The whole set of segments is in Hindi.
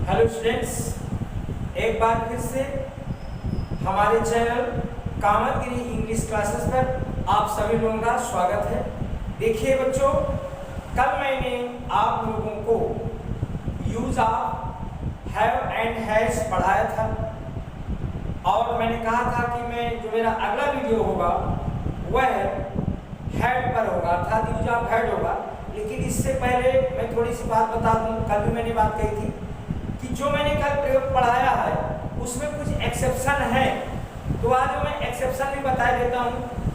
हेलो स्टूडेंट्स, एक बार फिर से हमारे चैनल कामतगिरी इंग्लिश क्लासेस पर आप सभी लोगों का स्वागत है। देखिए बच्चों, कल मैंने आप लोगों को use of have and has पढ़ाया था और मैंने कहा था कि मैं जो मेरा अगला वीडियो होगा वह हैड पर होगा, अर्थात यूज ऑफ हैड होगा। लेकिन इससे पहले मैं थोड़ी सी बात बता दूं। कल भी मैंने बात कही थी कि जो मैंने कल प्रयोग पढ़ाया है उसमें कुछ एक्सेप्शन है, तो आज मैं एक्सेप्शन भी बता देता हूँ,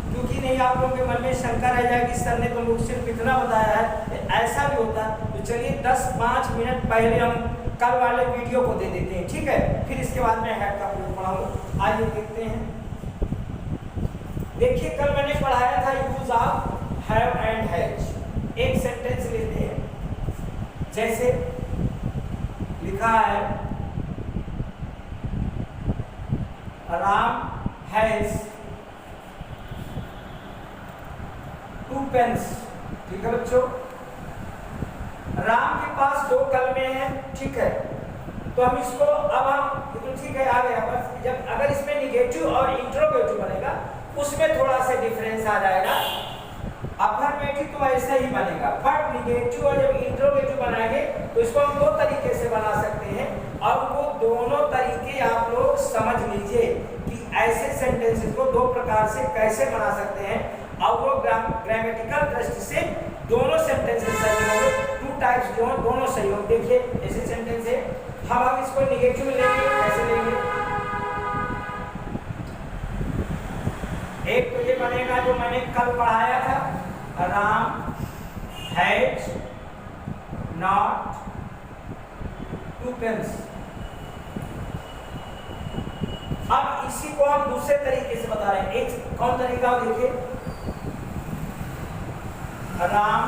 क्योंकि नहीं आप लोगों के मन में शंका रह जाए कि सर ने तो मुझे सिर्फ इतना बताया है, ऐसा भी होता। तो चलिए 10-5 मिनट पहले हम कल वाले वीडियो को दे देते हैं, ठीक है? फिर इसके बाद मैं हैड का प्रयोग पढ़ाऊंगा। आइए देखते हैं। देखिए, कल मैंने पढ़ाया था use of have and has. एक सेंटेंस लेते हैं, जैसे लिखा है राम हैज 2 पेन्स। ठीक है बच्चों, राम के पास 2 कलमे हैं, ठीक है? तो हम इसको अब हम तो ठीक है आ गया, बस जब अगर इसमें निगेटिव और इंट्रोगेटिव बनेगा उसमें थोड़ा सा डिफरेंस आ जाएगा। अफर्मेटिव तो ऐसा ही बनेगा, बट निगेटिव और जब इंट्रोगेटिव बनाएंगे तो इसको हम 2 तरीके से बना सकते हैं, और वो दोनों तरीके आप लोग समझ लीजिए कि ऐसे सेंटेंसेस को 2 प्रकार से कैसे बना सकते हैं, और वो ग्रामेटिकल दृष्टि से दोनों सेंटेंसेस सही होंगे। 2 टाइप्स जो हैं दोनों सही होंगे। देखिए, ऐसे सेंटेंस है, हम अब इसको निगेटिव लेंगे, कैसे लेंगे? एक तो ये बनेगा जो मैंने कल पढ़ाया था, राम हैज नॉट 2 पेन्स। अब इसी को हम दूसरे तरीके से बता रहे हैं। एक कौन तरीका हो, देखिए, Ram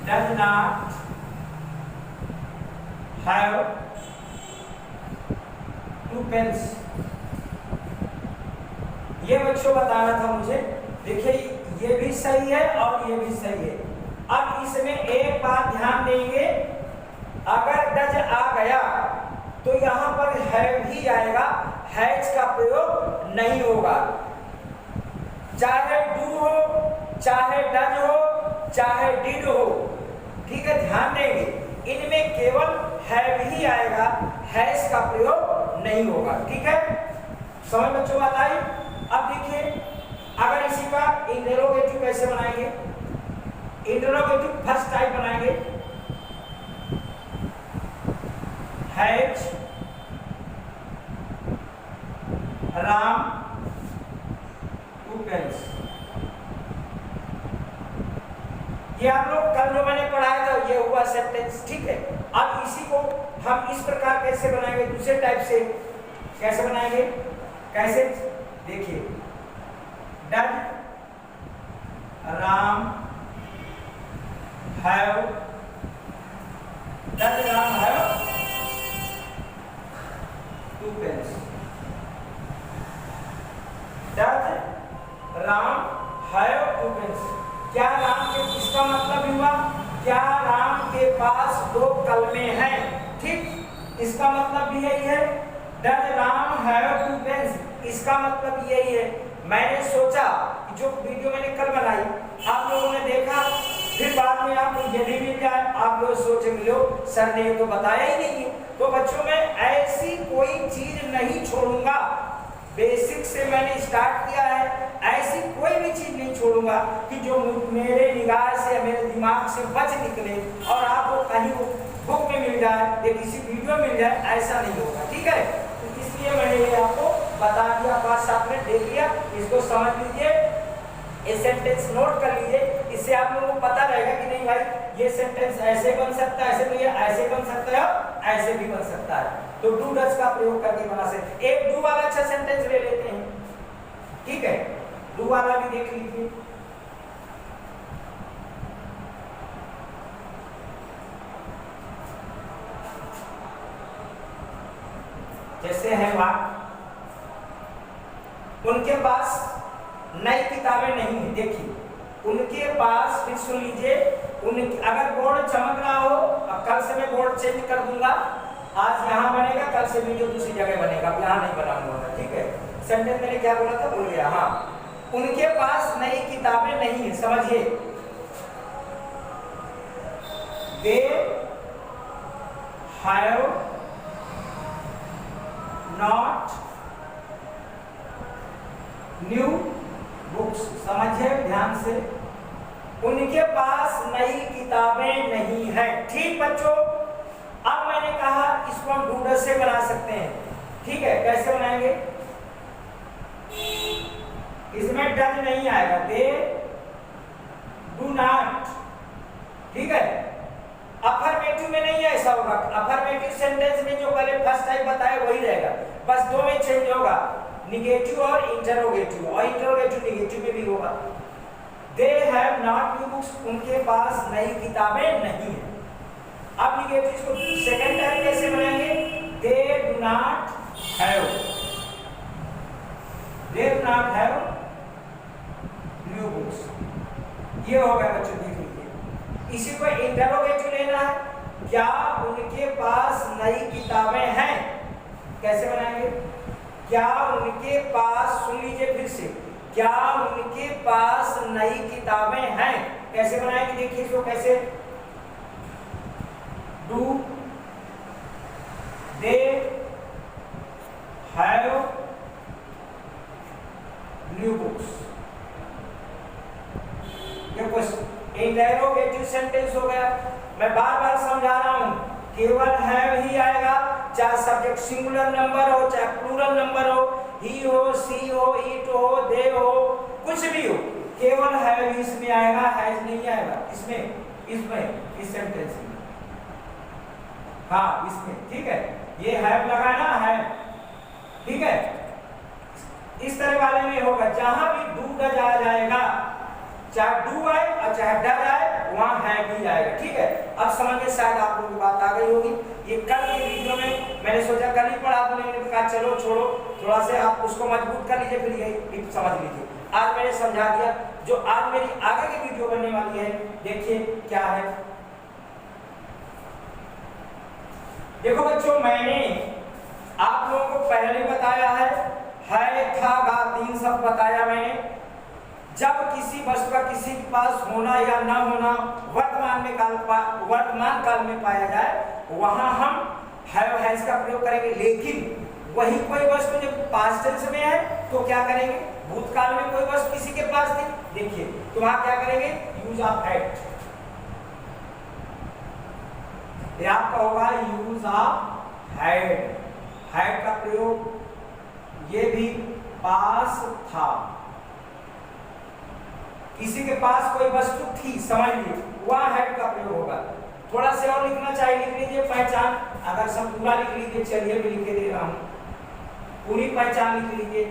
does not have 2 pens. ये बच्चों बताना था मुझे। देखिए, ये भी सही है और ये भी सही है। अब इसमें एक बात ध्यान देंगे, अगर डज आ गया तो यहां पर हैव ही आएगा, हैज का प्रयोग नहीं होगा। चाहे डू हो, चाहे डज हो, चाहे डिड हो, ठीक है? ध्यान देंगे, इनमें केवल हैव ही आएगा, हैज का प्रयोग नहीं होगा, ठीक है? समझ बच्चों बात आई? अब देखिए, अगर इसी का इंटरोगेटिव कैसे बनाएंगे? इंटरोगेटिव फर्स्ट टाइप बनाएंगे, हैज राम 2 पेन्स। ये आप लोग कल जो मैंने पढ़ाया था ये हुआ सेंटेंस, ठीक है? अब इसी को हम इस प्रकार कैसे बनाएंगे, दूसरे टाइप से कैसे बनाएंगे? कैसे? देखिए, does Ram have 2 pens. Does Ram have 2 pens. क्या राम के, इसका मतलब हुआ क्या राम के पास 2 कलमे हैं, ठीक? इसका मतलब भी यही है, डज राम हैव 2 पेन्स। इसका मतलब यही है। मैंने सोचा कि जो वीडियो मैंने कल बनाई आप लोगों ने देखा, फिर बाद में आप लोग यदि मिल जाए आप लोग सोचे मिलो सर ने तो बताया ही नहीं है। तो बच्चों, मैं ऐसी कोई चीज नहीं छोड़ूंगा, बेसिक से मैंने स्टार्ट किया है, ऐसी कोई भी चीज नहीं छोड़ूंगा कि जो मेरे निगाह से या मेरे दिमाग से बच निकले और आपको कहीं बुक में मिल जाए या किसी वीडियो में मिल जाए, ऐसा नहीं होगा, ठीक है? तो इसलिए मैंने ये आपको बता दिया, बात साथ में देख लिया, इसको समझ लीजिए, ये सेंटेंस नोट कर लीजिए, इससे आप लोगों को पता रहेगा कि नहीं भाई ये सेंटेंस ऐसे बन सकता है, ऐसे तो ये ऐसे बन सकता है, ऐसे भी बन सकता है। तो डू डज का प्रयोग करके बना सकते। एक डू वाला अच्छा सेंटेंस ले लेते हैं, ठीक है? डू वाला भी देख लीजिए। जैसे है वाक, उनके पास नई किताबें नहीं है। देखिए, उनके पास, फिर सुन लीजिए, अगर बोर्ड चमक रहा हो, अब कल से मैं बोर्ड चेंज कर दूंगा। आज यहाँ बनेगा, कल से वीडियो दूसरी जगह बनेगा, अब यहाँ नहीं बनाऊंगा, ठीक है। सेंटेंस मैंने क्या बोला था, भूल गया। हाँ, उनके पास नई किताबें नहीं है, समझिए। They have not new books, समझिए ध्यान से, उनके पास नई किताबें नहीं है। ठीक बच्चों, अब मैंने कहा इसको हम डूडर से बना सकते हैं, ठीक है। कैसे बनाएंगे, इसमें डज नहीं आएगा, दे डू नॉट, ठीक है। अफर्मेटिव में नहीं ऐसा होगा, अफर्मेटिव सेंटेंस में जो पहले फर्स्ट टाइप बताया वही रहेगा, बस दो में चेंज होगा, निगेटिव और इंटरोगेटिव, और इंटरोगेटिव निगेटिव में भी होगा। They have not new books, उनके पास नई किताबें नहीं है। अब निगेटिव को सेकंड टाइप कैसे बनाएंगे, they do not have, they do not have new books, ये हो गया बच्चों, देख लीजिए। इसी को इंटरोगेटिव लेना है, क्या उनके पास नई किताबें हैं, कैसे बनाएंगे, क्या उनके पास, सुन लीजिए फिर से, क्या उनके पास नई किताबें हैं, कैसे बनाएंगे, देखिए इसको कैसे, do they have new books, ये क्वेश्चन इंटरोगेटिव सेंटेंस हो गया। मैं बार बार समझा रहा हूं, केवल हैव ही आएगा, चाहे सब्जेक्ट सिंगुलर नंबर हो, चाहे प्लूरल नंबर हो, ही हो, सी हो, इट हो, दे हो, कुछ भी हो, केवल हैव इसमें आएगा, हैज नहीं आएगा इसमें इस सेंटेंस में, हाँ इसमें, ठीक है। ये हैव लगाना है, ठीक है। इस तरह वाले में होगा, जहां भी डू डज आ जाएगा, चाहे डू आए और चाहे डज आए, वहां है भी आएगा, ठीक है। अब समझिए, शायद आप लोगों की बात आ गई होगी। ये कल के वीडियो में मैंने सोचा कल ही पढ़ा दूं, मैंने कहा चलो छोड़ो, थोड़ा से आप उसको मजबूत कर लीजिए, फिर ये समझ लीजिए। आज मैंने समझा दिया, जो आज मेरी आगे की वीडियो बनने वाली है, देखिए क्या है। देखो बच्चों, मैंने आप लोगों को पहले बताया है, था, गा, तीन शब्द बताया मैंने। जब किसी वस्तु का किसी के पास होना या ना होना वर्तमान काल में पाया जाए, वहां हम हैव हैज का प्रयोग करेंगे। लेकिन वही कोई वस्तु जब पास्ट टेंस में है तो क्या करेंगे, भूतकाल में कोई वस्तु किसी के पास थी, देखिए तो वहां क्या करेंगे, यूज ऑफ हैड, ये आपका होगा यूज ऑफ हैड, हैड का प्रयोग, ये भी पास था, किसी के पास कोई वस्तु थी, समझ लीजिए, वहां हैड का प्रयोग होगा। थोड़ा से और लिखना चाहिए, लिख लीजिए पहचान, अगर सब पूरा लिख लीजिए, चलिए मैं लिख के दे रहा हूं, पूरी पहचान लिख लीजिए।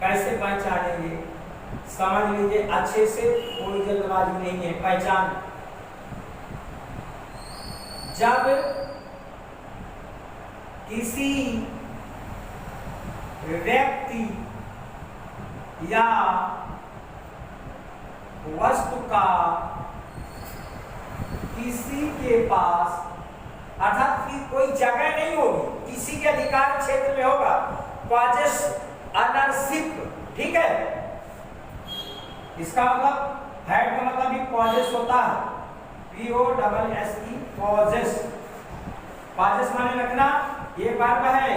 कैसे पहचानेंगे, समझ लीजिए अच्छे से, कोई जल्दबाजी नहीं है। पहचान, जब किसी व्यक्ति या वस्तु का किसी के पास, अर्थात कि कोई जगह नहीं होगी, किसी के अधिकार क्षेत्र में होगा, पॉजेस ऑनरशिप, ठीक है। इसका मतलब हैड का मतलब भी पॉजेस होता है, POSSE, पॉजेस, पॉजेस माने रखना, ये वर्ब है,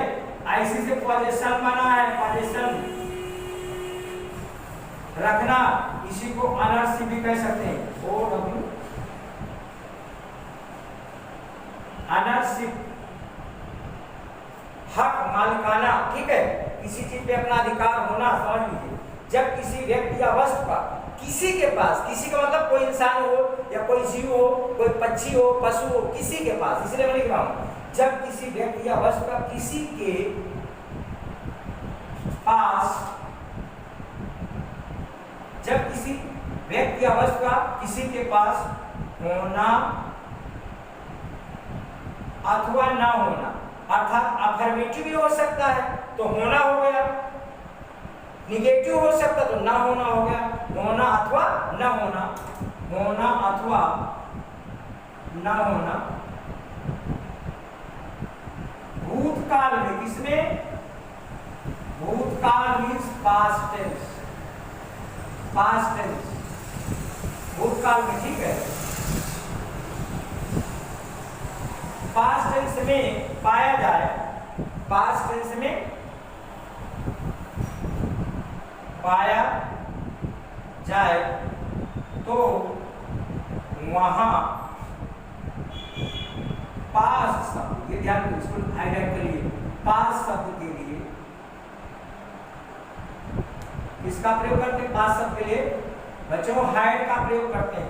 ऐसी से पॉजेशन बना है, पॉजेशन रखना, इसी को ऑनरशिप भी कह सकते हैं, OW, ऑनरशिप, हक, मालिकाना, ठीक है, किसी चीज पे अपना अधिकार होना, समझ लीजिए। जब किसी व्यक्ति या वस्तु का किसी के पास, किसी का मतलब कोई इंसान हो या कोई जीव हो, कोई पक्षी हो, पशु हो, किसी के पास, इसलिए मैं लिख रहा हूं, जब किसी व्यक्ति या वस्तु का किसी के पास, जब किसी व्यक्ति या वस्तु का किसी के पास होना अथवा ना होना, अर्थात अफर्मेटिव भी हो सकता है तो होना हो गया, निगेटिव हो सकता तो ना होना हो गया, होना अथवा ना होना, होना अथवा ना होना, भूतकाल में, किसमें? भूतकाल means past tense, past tense भूतकाल में, ठीक है। पास्ट टेंस में पाया जाए, पास्ट टेंस में पाया जाए तो वहां पास्ट शब्द, ये ध्यान रखिए, इसको हाईलाइट करिए, पास्ट शब्द के लिए किसका प्रयोग करते हैं? पास्ट शब्द के लिए बच्चों हैड का प्रयोग करते हैं,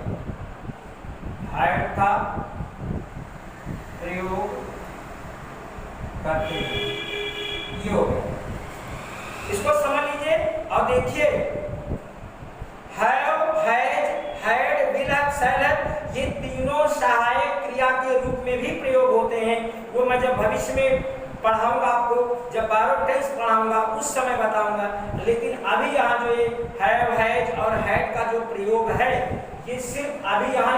हैड का प्रयोग करते हैं। ये हो गया, इसको समझ लीजिए और देखिए, have, has, had, will have, shall have, ये तीनों सहायक क्रिया के रूप में भी प्रयोग होते हैं। वो मैं जब भविष्य में पढ़ाऊंगा आपको, जब बारो टेंस पढ़ाऊंगा उस समय बताऊंगा, लेकिन अभी यहाँ जो ये हैव, हैज और हैड का जो प्रयोग है, ये सिर्फ अभी यहाँ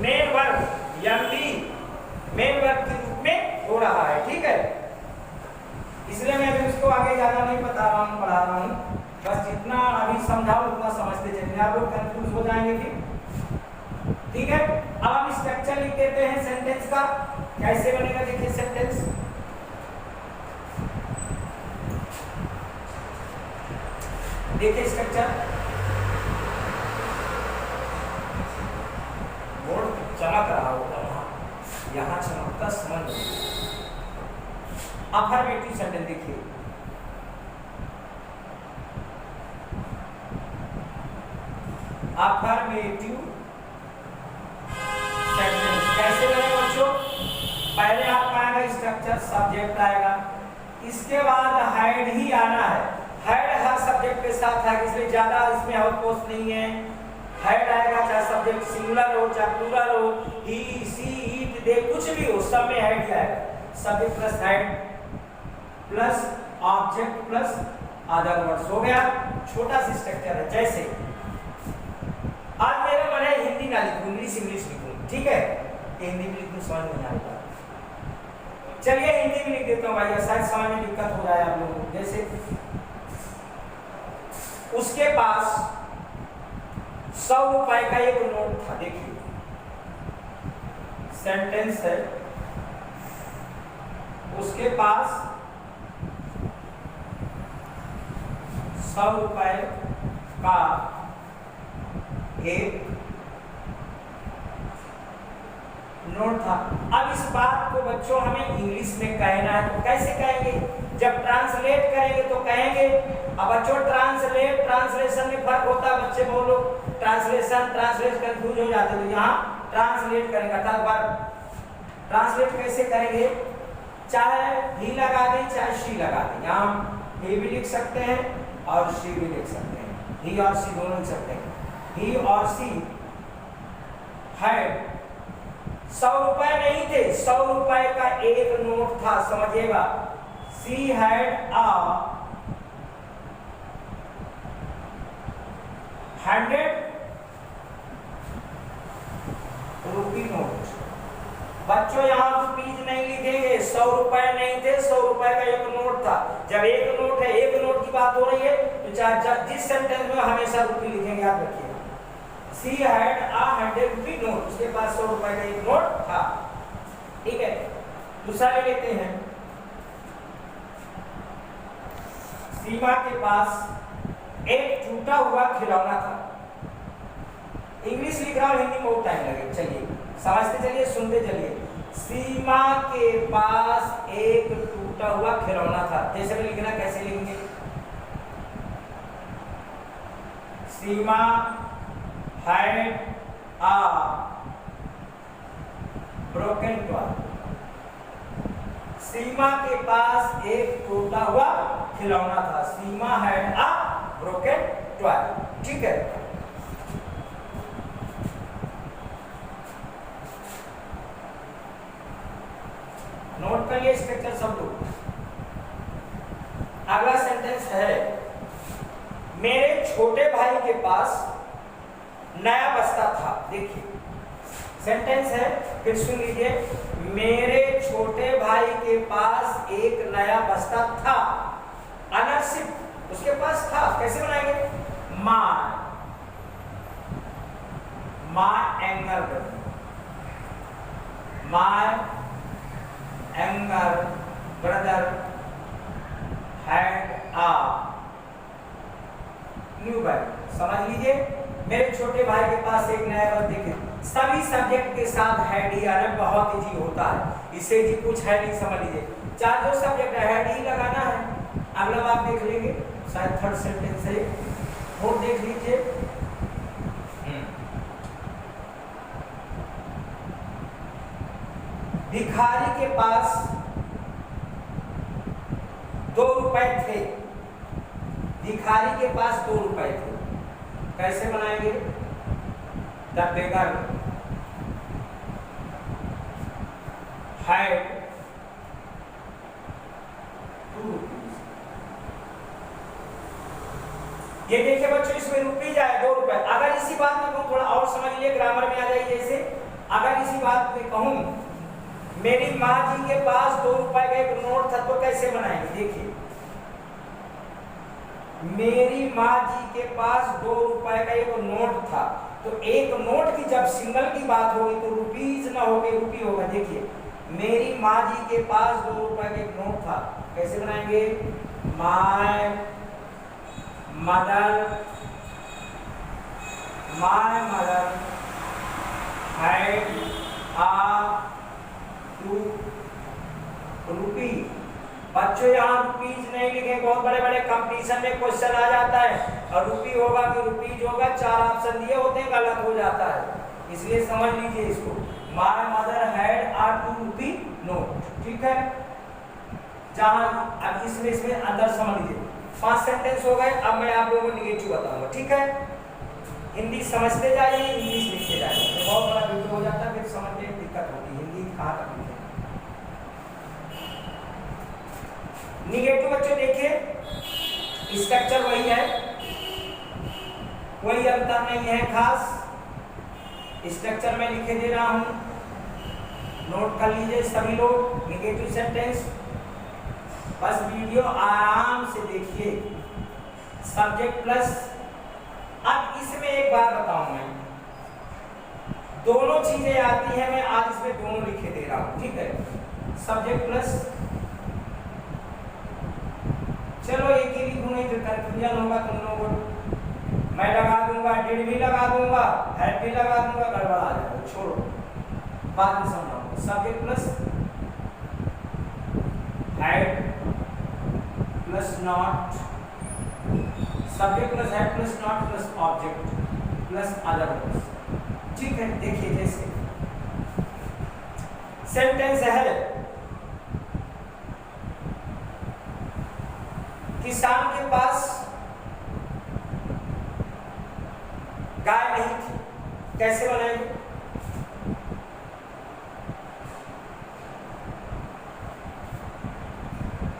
main verb MP main verb के रूप में हो रहा है, ठीक है। इसलिए मैं अभी उसको आगे ज्यादा नहीं बता रहा हूँ, पढ़ा रहा हूँ, बस जितना अभी समझाऊं उतना समझते चलिए, आप लोग कंफ्यूज हो जाएंगे फिर, ठीक है। अब हम स्ट्रक्चर लिख देते हैं सेंटेंस का, कैसे बनेगा देखिए सेंटेंस। देखिए स्ट्रक्चर, बोर्ड चमक रहा होगा वहां, यहाँ चमकता समझ नहीं। अफर्मेटिव सेंटेंस देखिए, अफर्मेटिव सेंटेंस कैसे बनेगा बच्चों? पहले आपका आएगा स्ट्रक्चर, सब्जेक्ट आएगा, इसके बाद हेड ही आना है। हेड हर सब्जेक्ट के साथ है, इसलिए ज्यादा इसमें आउटपोस्ट नहीं है। हेड आएगा, चाहे सब्जेक्ट सिंगुलर हो चाहे प्लूरल हो, ही, सी, इट, दे, कुछ भी हो, सब में हेड ही आएगा। Subject plus head plus object plus other words हो गया। छोटा सा स्ट्रक्चर है। जैसे आज मेरा मन है हिंदी ना लिखूं, इंग्लिश लिखूं, ठीक है, हिंदी में लिखूं समझ नहीं आएगा, चलिए हिंदी में लिख देता हूँ भाई, शायद समझ में दिक्कत हो जाए आप लोगों को। जैसे उसके पास 100 रुपए का एक नोट था, देखिए सेंटेंस है, उसके पास 100 रुपए का एक नोट था। अब इस बात को बच्चों हमें इंग्लिश में कहना है, तो कैसे कहेंगे? जब ट्रांसलेट करेंगे तो कहेंगे। अब बच्चों ट्रांसलेशन में फर्क होता है, बच्चे बहुत लोग ट्रांसलेट कंफ्यूज हो जाते हैं। तो यहाँ ट्रांसलेट करेंगे, अर्थात ट्रांसलेट कैसे करेंगे? चाहे ही लगा दें चाहे शी लगा दें, यहाँ ही भी लिख सकते हैं और शी भी लिख सकते हैं, ही और शी दोनों लिख सकते हैं। ही और शी हैड 100 रुपए नहीं थे, 100 रुपए का एक नोट था, समझिएगा। She had a 100 rupee note. बच्चों यहाँ रुपीज नहीं लिखेंगे, 100 रुपए नहीं थे, 100 रुपए का एक नोट था। जब एक नोट है, एक नोट की बात हो रही है, तो चाहे जिस सेंटेंस में हमेशा रुपी लिखेंगे, याद रखिएगा। She had a 100 rupee note, उसके पास 100 रुपए का एक नोट था, ठीक है। दूसरा ले लेते हैं, सीमा के पास एक टूटा हुआ खिलौना था। इंग्लिश लिख रहा हूं, हिंदी में बहुत टाइम लगेगा, चलिए समझते चलिए, सुनते चलिए। सीमा के पास एक टूटा हुआ खिलौना था। जैसे में लिखना, कैसे लिखेंगे? सीमा हैड अ ब्रोकन टॉय। सीमा के पास एक टूटा हुआ खिलौना था। सीमा हैड अ ब्रोकन टॉय, ठीक है। नोट कर लिए स्ट्रक्चर सब लोग। अगला सेंटेंस है, मेरे छोटे भाई के पास नया बस्ता था। देखिए सेंटेंस है, फिर सुन लीजिए। मेरे छोटे भाई के पास एक नया बस्ता था। अनरशिप उसके पास था, कैसे बनाएंगे? My anger brother had a new bag. समझ लीजिए, मेरे छोटे भाई के पास एक नया बस्ता। देखिए सभी सब्जेक्ट के साथ हैड ही आना बहुत इजी होता है, इससे जी कुछ है नहीं, समझ लीजिए। चार जो सब्जेक्ट है हैड ही लगाना है। अगला बात देख लेंगे, शायद थर्ड सेंटेंस है, वो देख लीजिए। भिखारी के पास 2 रुपए थे। भिखारी के पास 2 रुपए थे, कैसे बनाएंगे? The beggar had 2 rupees. ये देखिए बच्चों, इसमें रुपीज आया 2 रुपए। अगर इसी बात में कहूं, थोड़ा और समझ लीजिए, ग्रामर में आ जाइए। जैसे अगर इसी बात में कहूं मेरी माँ जी के पास 2 रुपए का एक नोट था, तो कैसे बनाएंगे? देखिए मेरी माँ जी के पास 2 रुपए का एक नोट था, तो एक नोट की जब सिंगल की बात होगी तो रुपीज ना होगी, रुपी होगा। देखिए मेरी माँ जी के पास 2 रुपए का एक नोट था, कैसे बनाएंगे? माय मदर हैड अ 2 रुपी। बच्चों यहाँ रुपीज नहीं लिखे, बहुत बड़े बड़े कंपटीशन में क्वेश्चन आ जाता है और रुपी होगा कि रुपीज होगा, 4 ऑप्शन दिए होते हैं, गलत हो जाता है, इसलिए समझ लीजिए इसको। My mother had a 2 rupee note, ठीक है। जहां अब इसमें अंदर समझ लीजिए 5 सेंटेंस हो गए। अब मैं आप लोगों को निगेटिव बताऊंगा, ठीक है। हिंदी समझते जाइए, इंग्लिश लिखते जाइए, तो बहुत बड़ा वीडियो हो जाता है, फिर समझने में दिक्कत होती है। हिंदी कहाँ तक लिखे? निगेटिव बच्चों देखिए स्ट्रक्चर वही है, कोई अंतर नहीं है खास। स्ट्रक्चर में लिखे दे रहा हूं, नोट कर लीजिए सभी लोग। निगेटिव सेंटेंस बस वीडियो आराम से देखिए। Subject plus. अब इसमें एक बात बताऊं, मैं दोनों चीजें आती हैं, मैं आज इसमें दोनों लिखे दे रहा हूं, ठीक है। सब्जेक्ट प्लस, चलो एक ही लिखूं, नहीं तो कंफ्यूजन होगा तुम लोगों को। मैं लगा दूंगा, डिड भी लगा दूंगा, हैड भी लगा दूंगा, गड़बड़ा जाएगा, छोड़ो, बाद में समझाऊंगा। Subject plus had plus not, subject plus had plus not plus object plus other plus, ठीक है। देखिए जैसे सेंटेंस है, किसान के पास गाय नहीं थी, कैसे बनाएंगे?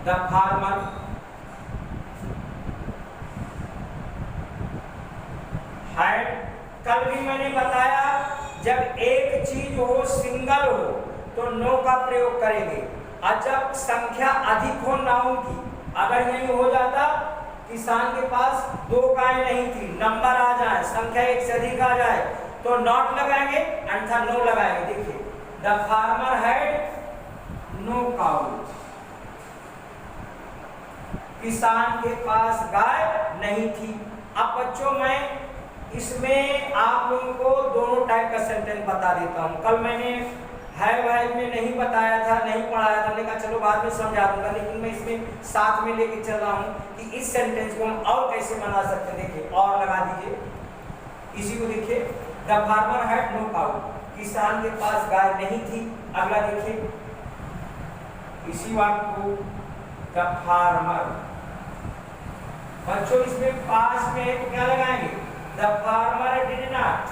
द फार्मर हैड, कल भी मैंने बताया जब एक चीज हो, सिंगल हो, तो नो का प्रयोग करेंगे, और जब संख्या अधिक हो नाउन की, अगर यही हो जाता किसान के पास 2 गाय नहीं थी, नंबर आ जाए, संख्या 1 से अधिक आ जाए, तो नॉट लगाएंगे, अन्यथा नो लगाएंगे। देखिए the farmer had no cow, किसान के पास गाय नहीं थी। अब बच्चों मैं इसमें आप लोगों को दोनों टाइप का सेंटेंस बता देता हूं। कल मैंने है में नहीं बताया था, नहीं पढ़ाया था, मैंने कहा चलो बाद में समझा दूंगा, लेकिन मैं इसमें साथ में लेके चल रहा हूँ कि इस सेंटेंस को हम और कैसे बना सकते हैं। देखिए और लगा दीजिए, इसी को देखिए, the farmer had no cow, किसान के पास गाय नहीं थी। अगला देखिए इसी वाक्य को, द फार्मर, बच्चों इसमें पास में तो क्या लगाएंगे? द फार्मर डिड नॉट,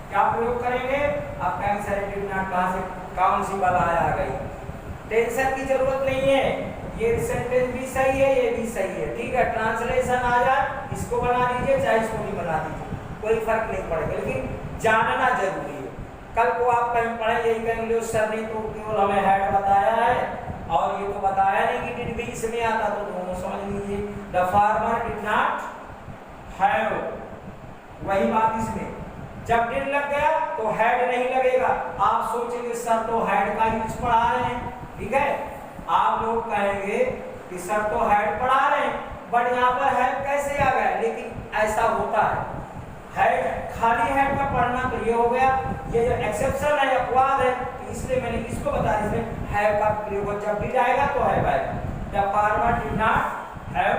क्या प्रयोग करेंगे? आप कहेंगे सर डिड नॉट कहां से, कौन सी बला आ गई? टेंशन की जरूरत नहीं है, ये सेंटेंस भी सही है, ये भी सही है, ठीक है। ट्रांसलेशन आ जाए, इसको बना दीजिए चाहे इसको भी बना दीजिए, कोई फर्क नहीं पड़ेगा, लेकिन जानना जरूरी है। कल को आप कहीं पढ़े यही कहेंगे सर ने तो केवल हमें हेड बताया है और ये तो बताया नहीं कि डिड भी इसमें आता, तो दोनों समझ लीजिए। The farmer did not have, वही बात इसमें, जब डिड लग गया तो हेड नहीं लगेगा। आप सोचेंगे सर तो हेड का यूज पढ़ा रहे हैं, ठीक है, आप लोग कहेंगे कि सर तो हेड पढ़ा रहे हैं बट यहाँ पर हेड कैसे आ गया, लेकिन ऐसा होता है। हेड खाली हेड का पढ़ना तो ये हो गया, ये जो एक्सेप्शन है अपवाद है, तो इसलिए मैंने इसको बताया, इसमें हैव का प्रयोग जब डिड आएगा तो हैव आएगा। The farmer did not have,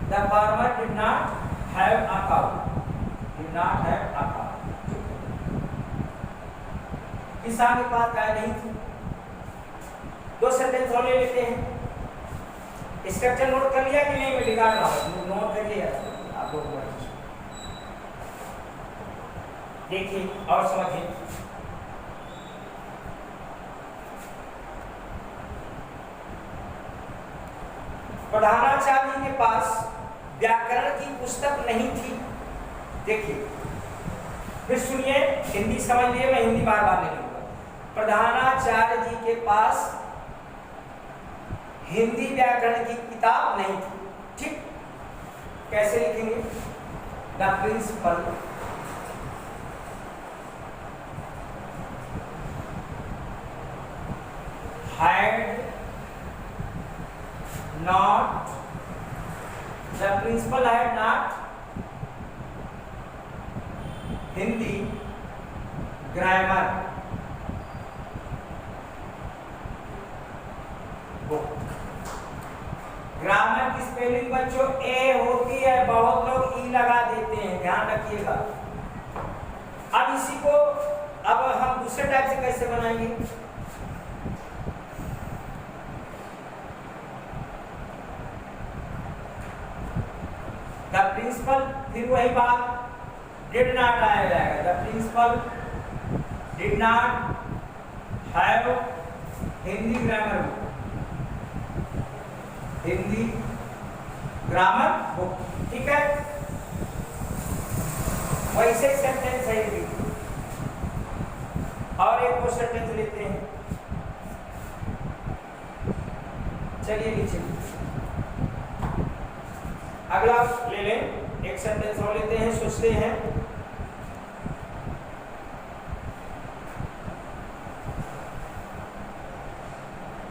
the farmer did not have a cow, did not have a cow, किसान के पास गाय नहीं थी। दो सेंटेंस और ले लेते हैं। स्ट्रक्चर नोट कर लिया कि नहीं, मैं दिखा रहा हूं, नोट कर लिया आप लोग, देखिए और समझिए। प्रधानाचार्य के पास व्याकरण की पुस्तक नहीं थी। देखिए फिर सुनिए, हिंदी समझ लिए, मैं हिंदी बार बार नहीं लूंगा। प्रधानाचार्य जी के पास हिंदी व्याकरण की किताब नहीं थी, ठीक, कैसे लिखेंगे, the principal had not, the principal had not Hindi grammar book। Grammar की स्पेलिंग बच्चों ए होती है, बहुत लोग ई लगा देते हैं, ध्यान रखिएगा। अब इसी को अब हम दूसरे टाइप से कैसे बनाएंगे, द प्रिंसिपल, फिर वही बात, डिड नॉट आया जाएगा। The principal did not have Hindi grammar book, Hindi grammar book, ठीक है। वैसे सेंटेंस है ये। और एक और सेंटेंस लेते हैं, चलिए नीचे अगला ले लें, एक सेंटेंस और लेते हैं, सोचते हैं।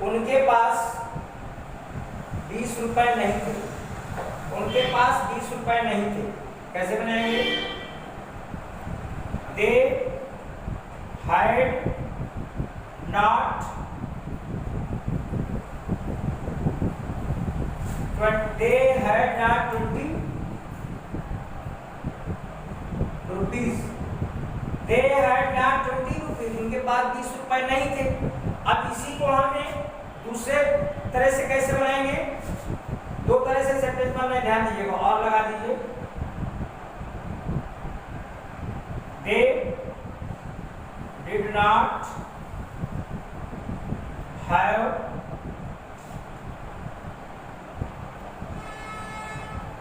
उनके पास 20 रुपए नहीं थे, उनके पास 20 रुपए नहीं थे, कैसे बनाएंगे, they had not, they had not 20 rupees, they had not 20 rupees, उनके पास 20 रुपए नहीं थे। अब इसी को हमें दूसरे तरह से कैसे बनाएंगे, दो तरह से सेंटेंस में ध्यान दीजिएगा और लगा दीजिए। they did not have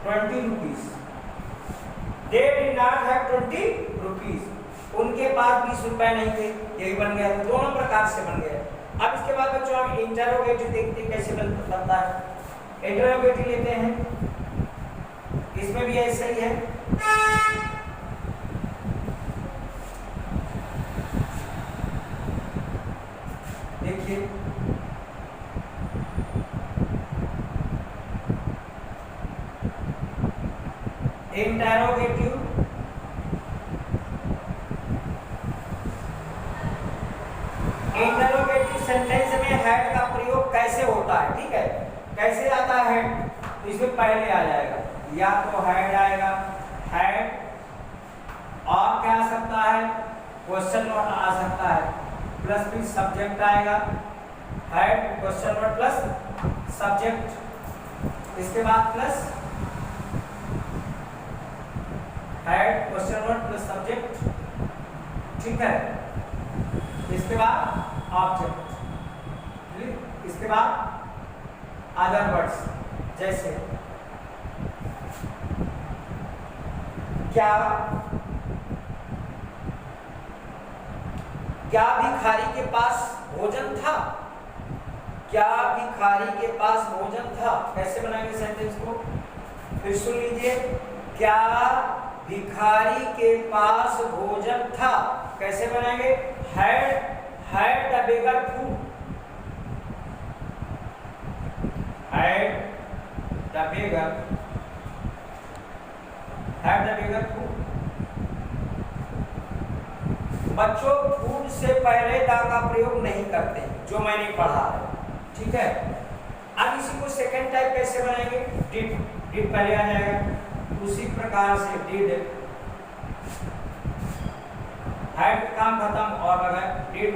20 rupees, they did not have 20 rupees, उनके पास 20 रुपए नहीं थे, यही बन गया, तो दोनों प्रकार से बन गया। अब इसके बाद बच्चों हम इंटरोगेटिव देखते हैं कैसे बनता है। इंटरोगेटिव लेते हैं, इसमें भी ऐसा ही है। देखिए इंटरोगेटिव सेंटेंस में हेड का प्रयोग कैसे होता है, ठीक है, कैसे आता है हेड, तो इसमें पहले आ जाएगा, या तो हेड आएगा, हेड, और क्या आ सकता है, क्वेश्चन मार्क आ सकता है, प्लस फिर सब्जेक्ट आएगा, head question mark plus subject, इसके बाद plus head question mark plus subject, ठीक है, इसके बाद ऑब्जेक्ट, इसके बाद अदर वर्ड्स, जैसे क्या, क्या भिखारी के पास भोजन था? क्या भिखारी के पास भोजन था? कैसे बनाएंगे सेंटेंस को? फिर सुन लीजिए, क्या भिखारी के पास भोजन था? कैसे बनाएंगे? had the beggar food? had the beggar food? बच्चों फूड से पहले दा का प्रयोग नहीं करते, जो मैंने पढ़ा है, ठीक है। अब इसी को सेकंड टाइप कैसे बनाएंगे? डिड पहले आ जाएगा, उसी प्रकार से डिड, हैड काम खत्म और लगा did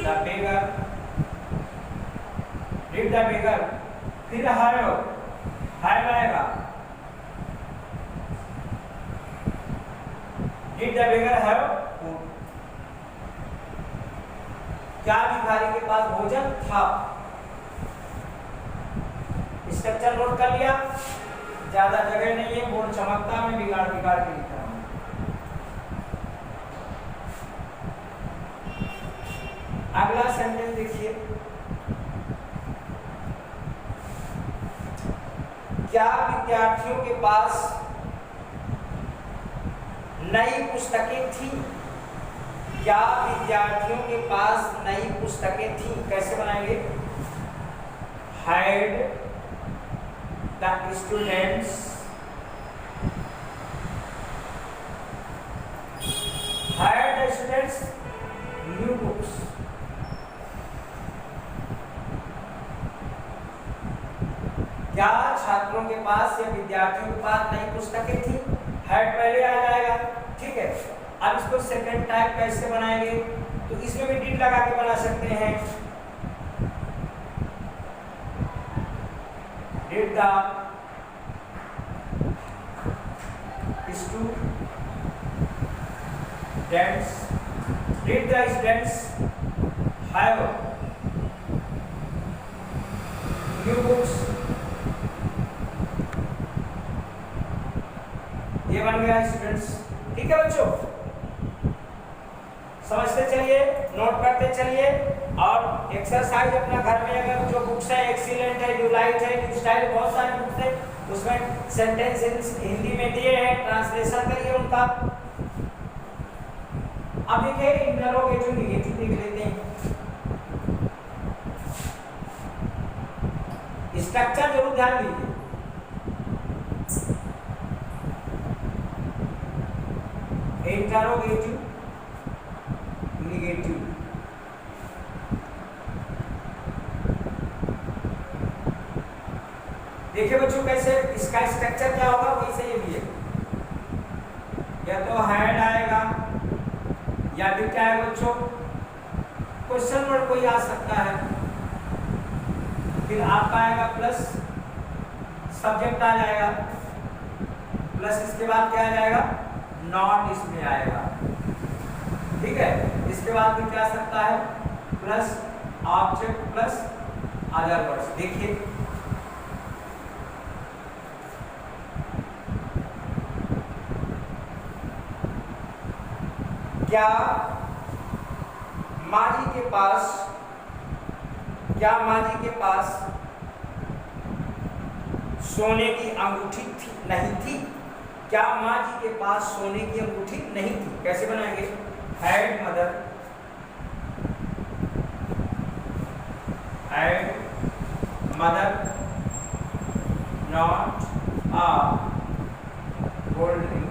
the beggar, did the beggar, फिर हैव आएगा, did the beggar have food? क्या भिखारी के पास भोजन था? स्ट्रक्चर नोट कर लिया? ज्यादा जगह नहीं है, बोर्ड चमकता, मैं बिगाड़ के लिख रहा हूं। अगला सेंटेंस देखिए, क्या विद्यार्थियों के पास नई पुस्तकें थी? क्या विद्यार्थियों के पास नई पुस्तकें थी? कैसे बनाएंगे? had the students new books? क्या छात्रों के पास या विद्यार्थियों के पास नई पुस्तकें थी? हैड पहले आ जाएगा, ठीक है। अब इसको सेकंड टाइप कैसे बनाएंगे? तो इसमें भी डिड लगा के बना सकते हैं। Did the students have new books? ये बन गया स्टूडेंट्स, ठीक है बच्चों। समझते चलिए, नोट करते चलिए, और एक्सरसाइज अपना घर में अगर जो बुक्स है एक्सीलेंट है, न्यूलाइट है, न्यू स्टाइल, बहुत सारी बुक्स है, उसमें सेंटेंस हिंदी में दिए हैं, ट्रांसलेशन करिए उनका। अब देखिए इंटरोगेटिव नेगेटिव देख लेते हैं। स्ट्रक्चर जरूर ध्यान दीजिए। इंटरोगेटिव नेगेटिव, देखिए बच्चों कैसे इसका स्ट्रक्चर क्या होगा, वैसे ये भी है। या तो हैड आएगा या फिर क्या है बच्चों, क्वेश्चन वर्ड कोई आ सकता है, फिर आपका आएगा प्लस सब्जेक्ट आ जाएगा, प्लस इसके बाद क्या आ जाएगा, नॉट इसमें आएगा, ठीक है। इसके बाद भी क्या आ सकता है, plus object plus other words. देखिए क्या माजी के पास सोने की अंगूठी थी? नहीं थी। क्या माजी के पास सोने की अंगूठी नहीं थी? कैसे बनाएंगे? Had mother not a golden ring,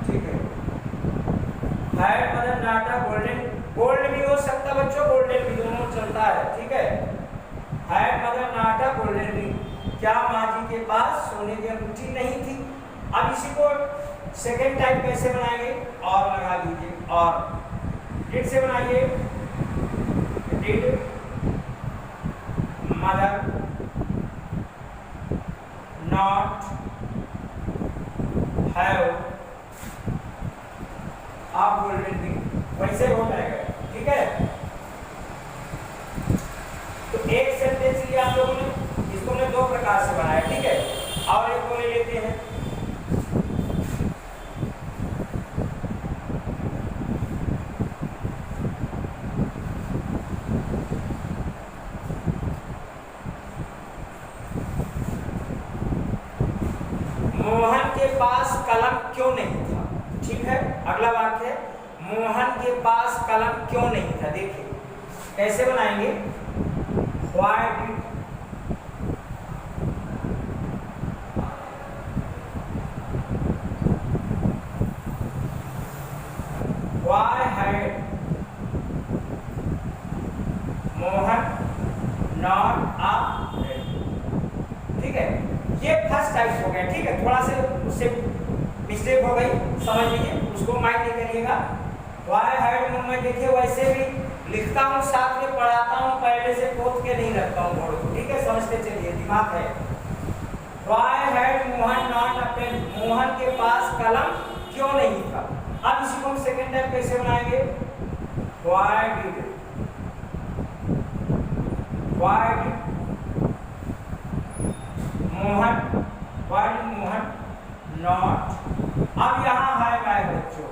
ठीक है। Had mother not a gold भी हो सकता बच्चों, गोल्डन भी, दोनों चलता है, ठीक है। Had mother not a golden ring, क्या माजी के पास सोने की अंगूठी नहीं थी? अब इसी को सेकेंड टाइप कैसे बनाएंगे, और लगा दीजिए, और डिड से बनाइए, did mother not have a golden ring, वैसे हो जाएगा, ठीक है। तो एक सेंटेंस लिया आप लोगों ने, इसको हमने दो प्रकार से बनाया, ठीक है। और एक को ले लेते हैं। मोहन के पास कलम क्यों नहीं था। ठीक है, अगला वाक्य है मोहन के पास कलम क्यों नहीं था। देखिए कैसे बनाएंगे। Why did Why had Mohan not a pen? ठीक है, ये फर्स्ट टाइप हो गया। ठीक है, थोड़ा से उससे मिस्टेक हो गई, समझ लीजिए, उसको माइंड नहीं करिएगा। वाई हैड मोहन, देखिए वैसे भी लिखता हूँ साथ में पढ़ाता हूँ, पहले से पोत के नहीं रखता हूँ बोर्ड को। ठीक है, समझते चलिए, दिमाग है। Why had Mohan not a pen, Mohan के पास कलम क्यों नहीं था। अब इसी को हम सेकेंड टाइप कैसे बनाएंगे। वाई डिड मोहन नॉट, अब यहाँ है मैं बच्चों,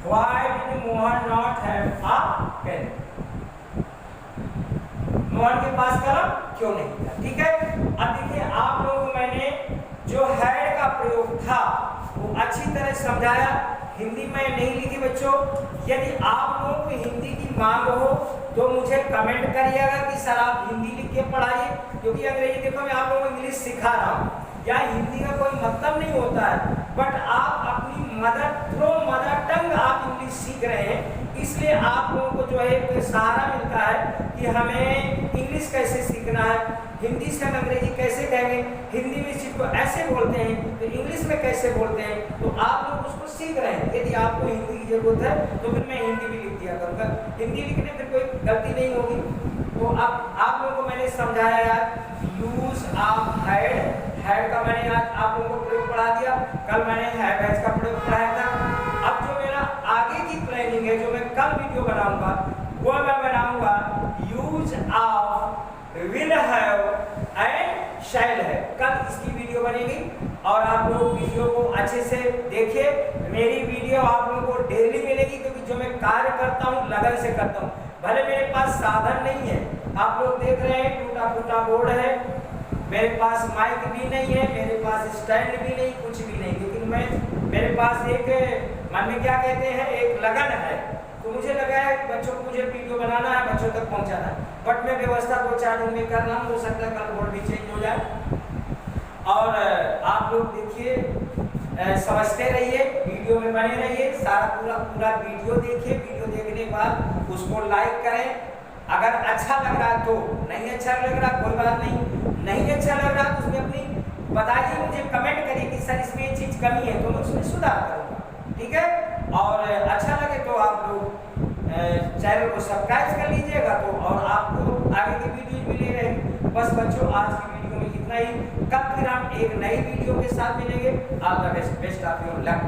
why did Mohan not have a pen, Mohan के पास कलम क्यों नहीं था। ठीक है, अब देखिए आप लोगों को मैंने जो हैड का प्रयोग था वो अच्छी तरह समझाया, हिंदी में नहीं लिखी बच्चों। यदि आप लोगों को हिंदी की मांग हो तो मुझे कमेंट करिएगा कि सर आप हिंदी लिख के पढ़ाइए, क्योंकि अंग्रेजी देखो मैं आप लोगों को इंग्लिश सिखा रहा हूँ, या हिंदी का कोई मतलब नहीं होता है, बट आप अपनी मदर टंग आप इंग्लिश सीख रहे हैं, इसलिए आप लोगों को जो है एक सहारा मिलता है कि हमें इंग्लिश कैसे सीखना है, हिंदी से हम अंग्रेजी कैसे कहेंगे, हिंदी में चीज को ऐसे बोलते हैं तो इंग्लिश में कैसे बोलते हैं, तो आप लोग उसको सीख रहे हैं। यदि आपको हिंदी की जरूरत है तो फिर मैं हिंदी भी लिख दिया करूँगा, हिंदी लिखने में कोई गलती नहीं होगी। तो अब आप लोगों को मैंने समझाया यार, यूज ऑफ हैड का मैंने आज आप लोगों को प्रयोग पढ़ा दिया, कल मैंने हैव का प्रयोग पढ़ाया था। अब जो मेरा आगे की प्लानिंग है, जो मैं कल वीडियो बनाऊंगा, वो मैं बनाऊंगा use of will have and shall है। कल इसकी वीडियो बनेगी और आप लोग वीडियो को अच्छे से देखिए। मेरी वीडियो आप लोगों को डेली मिलेगी, क्योंकि जो मैं कार्य करता हूँ लगन से करता हूँ। भले मेरे पास साधन नहीं है, आप लोग देख रहे हैं टूटा फूटा बोर्ड है, मेरे पास माइक भी नहीं है, मेरे पास स्टैंड भी नहीं, कुछ भी नहीं, लेकिन मेरे पास एक मन में क्या कहते हैं, एक लगन है। तो मुझे लगा है बच्चों को मुझे वीडियो बनाना है, बच्चों तक पहुंचाना है, बट मैं व्यवस्था 2-4 दिन में कर रहा हूँ, हो सकता है कल बोर्ड भी चेंज हो जाए। और आप लोग देखिए, समझते रहिए, वीडियो में बने रहिए, सारा पूरा वीडियो देखिए। वीडियो देखने के बाद उसको लाइक करें, अगर अच्छा लग रहा है तो, नहीं अच्छा लग रहा कोई बात नहीं अच्छा लग रहा तो उसमें अपनी बताइए, मुझे कमेंट करिए कि सर इसमें ये चीज़ कमी है, तो मैं उसमें सुधार करूँगा। ठीक है, और अच्छा लगे तो आप लोग चैनल को सब्सक्राइब कर लीजिएगा, तो और आपको आगे की वीडियो मिले रहेगी। बस बच्चों, आज की वीडियो में इतना ही, कल फिर हम एक नई वीडियो के साथ मिलेंगे। All the best of your luck.